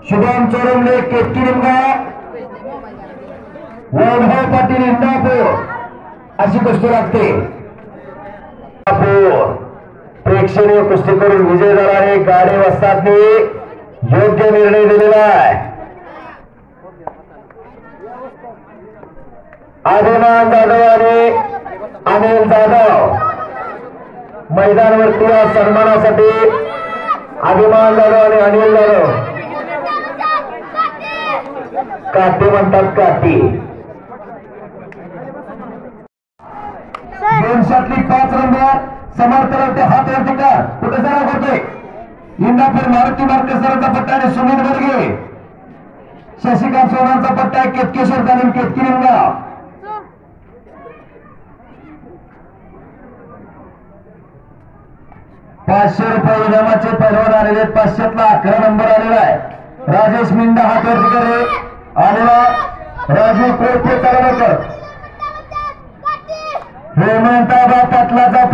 शुभम चोरमले केतकी निमगा, वैभव पाटील इंदापूर अशी कुस्ती लागते। प्रेक्षणीय कुस्ती करून विजय झाला आहे। गाडे वस्तादने योग्य निर्णय दिलेला आहे। अभिमान जाधव आणि अनिल जाधव मैदानावरती या सन्मानासाठी अभिमान जाधव आणि अनिल जाधव काठी म्हणतात काठी। दोनशातली 5 नंबर समर्थनार्थी हात वरती कर कुठे जरा करतोय इंदापूर मारुती मार्केसरांचा पट्टा आणि सुनील वर्गे शशिकांत सोनांचा पट्टा केतकेश्वर तालीम केतकी निमगाव। 500 रुपये इनामाचे पैलवान आलेले 500तला 11 नंबर आलेला आहे। राजेश मिंडा हात वरती करे आलेला राजू कोळपे चालवकर हेमंताबा पाटलाचा